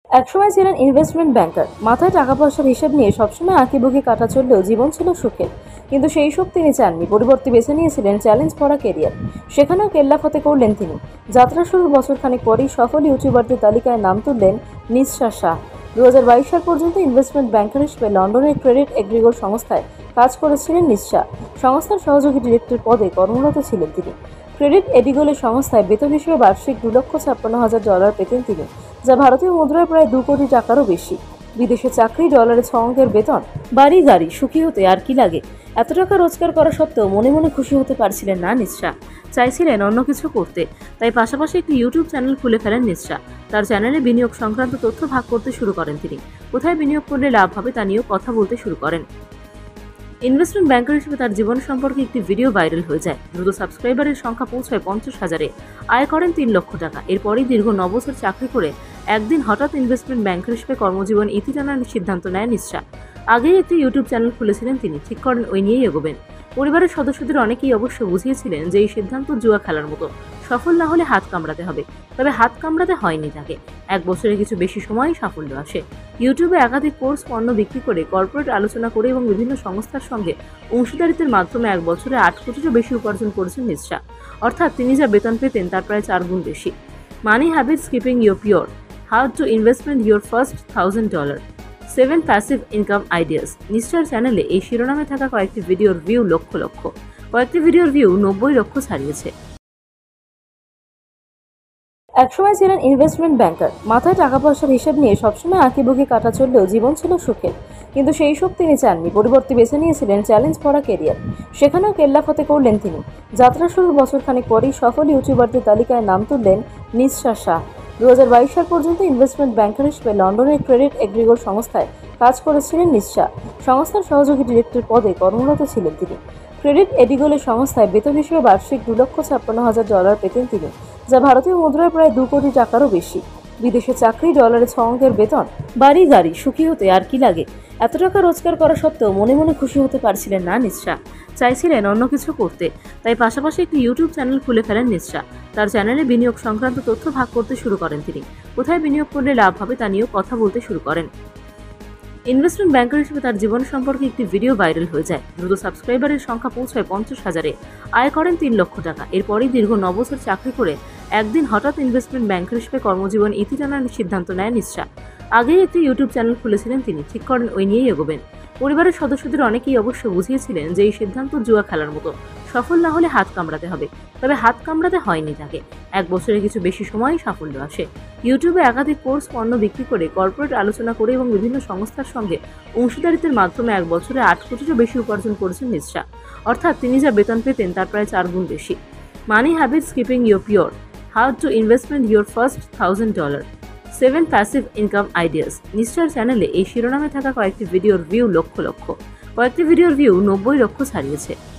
একসময় ছিলেন investment banker. মাথায় টাকা পয়সার হিসেব নিয়ে সবসময় আঁকিবুকি কাটা চললেও জীবন ছিল সুখের। কিন্তু সেই সুখ তিনি চাননি, পরিবর্তে বেছে নিয়েছিলেন চ্যালেঞ্জ ভরা কেরিয়ার। সেখানেও কেল্লাফতে করলেন তিনি। যাত্রা শুরুর বছরখানেক পরেই সফল ইউটিউবারদের তালিকায় নাম তুললেন নিসা শাহ। 2022 সাল পর্যন্ত ইনভেস্টমেন্ট ব্যাংকার হিসেবে লন্ডনের ক্রেডিট এগ্রিগোর সংস্থায় কাজ করেছিলেন নিসা। সংস্থার সহযোগী ডিরেক্টর পদে কর্মরত ছিলেন তিনি। ক্রেডিট এডিগোলের সংস্থায় বেতন হিসেবে বার্ষিক $2,56,000 পেতেন তিনি, যা ভারতীয় মুদ্রায় প্রায় 2 কোটি টাকারও বেশি। বিদেশে চাকরি, ডলারে 6 অঙ্কের বেতন, বাড়ি গাড়ি, সুখী হতে আর কি লাগে। এত টাকা রোজগার করা সত্ত্বেও মনে মনে খুশি হতে পারছিলেন না নিসা। চাইছিলেন অন্য কিছু করতে। তাই পাশাপাশি একটি ইউটিউব চ্যানেল খুলে ফেলেন নিসা। তার চ্যানেলে বিনিয়োগ সংক্রান্ত তথ্য ভাগ করতে শুরু করেন তিনি। কোথায় বিনিয়োগ করলে লাভ হবে তা নিয়েও কথা বলতে শুরু করেন। ইনভেস্টমেন্ট ব্যাংকার হিসেবে তার জীবন সম্পর্কে একটি ভিডিও ভাইরাল হয়ে যায়। দ্রুত সাবস্ক্রাইবারের সংখ্যা পৌঁছায় 50,000-এ। আয় করেন 3 লক্ষ টাকা। এরপরই দীর্ঘ 9 বছর চাকরি করে একদিন হঠাৎ ইনভেস্টমেন্ট ব্যাংকার হিসেবে কর্মজীবন ইতি টানার সিদ্ধান্ত নেয় নিসা। আগেই একটি ইউটিউব চ্যানেল খুলেছিলেন তিনি, ঠিক করেন ওই নিয়েই এগোবেন। পরিবারের সদস্যদের অনেকেই অবশ্য বুঝিয়েছিলেন যে এই সিদ্ধান্ত জুয়া খেলার মতো, সফল না হলে হাত কামড়াতে হবে। তবে হাত কামড়াতে হয়নি তাকে। 1 বছরের কিছু বেশি সময়ই সাফল্য আসে। ইউটিউবে একাধিক কোর্স, পণ্য বিক্রি করে, কর্পোরেট আলোচনা করে এবং বিভিন্ন সংস্থার সঙ্গে অংশীদারিত্বের মাধ্যমে 1 বছরে 8 কোটিরও বেশি উপার্জন করেছেন নিসা। অর্থাৎ তিনি যা বেতন পেতেন তার প্রায় 4 গুণ বেশি। Money habits keeping you poor, how to investment your first $1,000, 7 passive income ideas. Nisar চ্যানেলে এই শিরোনামে থাকা কয়েকটি ভিডিওর ভিউ লক্ষ লক্ষ, কয়েকটি ভিডিওর ভিউ 90 লক্ষ ছাড়িয়েছে। একসময় ছিলেন ইনভেস্টমেন্ট ব্যাংকার। মাথায় টাকা পয়সার হিসেব নিয়ে সবসময় আঁকিবুকি কাটা চললেও জীবন ছিল সুখের। কিন্তু সেই সুখ তিনি চাননি, পরিবর্তে বেছে নিয়েছিলেন চ্যালেঞ্জ ভরা কেরিয়ার। সেখানেও কেল্লাফতে করলেন তিনি। যাত্রা শুরুর বছরখানেক পরেই সফল ইউটিউবারদের তালিকায় নাম তুললেন নিসা শাহ। 2022 সাল পর্যন্ত ইনভেস্টমেন্ট ব্যাংকার হিসেবে লন্ডনের ক্রেডিট এগ্রিগোর সংস্থায় কাজ করেছিলেন নিসা। সংস্থার সহযোগী ডিরেক্টর পদে কর্মরত ছিলেন তিনি। ক্রেডিট এডিগোলের সংস্থায় বেতন হিসেবে বার্ষিক $2,56,000 পেতেন তিনি, যা ভারতীয় মুদ্রায় প্রায় 2 কোটি টাকারও বেশি। বিদেশে চাকরি, ডলারে 6 অঙ্কের বেতন, বাড়ি গাড়ি, সুখী হতে আর কি লাগে। এত টাকা রোজগার করা সত্ত্বেও মনে মনে খুশি হতে পারছিলেন না নিসা। চাইছিলেন অন্য কিছু করতে। তাই পাশাপাশি একটি ইউটিউব চ্যানেল খুলে ফেলেন নিসা। তার চ্যানেলে বিনিয়োগ সংক্রান্ত তথ্য ভাগ করতে শুরু করেন তিনি। কোথায় বিনিয়োগ করলে লাভ হবে তা নিয়েও কথা বলতে শুরু করেন। ইনভেস্টমেন্ট ব্যাংকার হিসেবে তার জীবন সম্পর্কে একটি ভিডিও ভাইরাল হয়ে যায়। দ্রুত সাবস্ক্রাইবারের সংখ্যা পৌঁছায় 50,000-এ। আয় করেন 3 লক্ষ টাকা। এরপরই দীর্ঘ 9 বছর চাকরি করে একদিন হঠাৎ ইনভেস্টমেন্ট ব্যাংকার হিসেবে কর্মজীবন ইতি টানার সিদ্ধান্ত নেয় নিসা। আগেই একটি ইউটিউব চ্যানেল খুলেছিলেন তিনি, ঠিক করেন ওই নিয়েই এগোবেন। পরিবারের সদস্যদের অনেকেই অবশ্য বুঝিয়েছিলেন যে এই সিদ্ধান্ত জুয়া খেলার মতো, সফল না হলে হাত কামড়াতে হবে। তবে হাত কামড়াতে হয়নি তাকে। 1 বছরের কিছু বেশি সময়ই সাফল্য আসে। ইউটিউবে একাধিক কোর্স, পণ্য বিক্রি করে, কর্পোরেট আলোচনা করে এবং বিভিন্ন সংস্থার সঙ্গে অংশীদারিত্বের মাধ্যমে 1 বছরে 8 কোটিরও বেশি উপার্জন করেছেন নিসা। অর্থাৎ তিনি যা বেতন পেতেন তার প্রায় 4 গুণ বেশি। Money habits keeping you poor, how to investment your first $1,000, 7 passive income ideas. Nisar চ্যানেলে এই শিরোনামে থাকা কয়েকটি ভিডিওর ভিউ লক্ষ লক্ষ, কয়েকটি ভিডিওর ভিউ 90 লক্ষ ছাড়িয়েছে।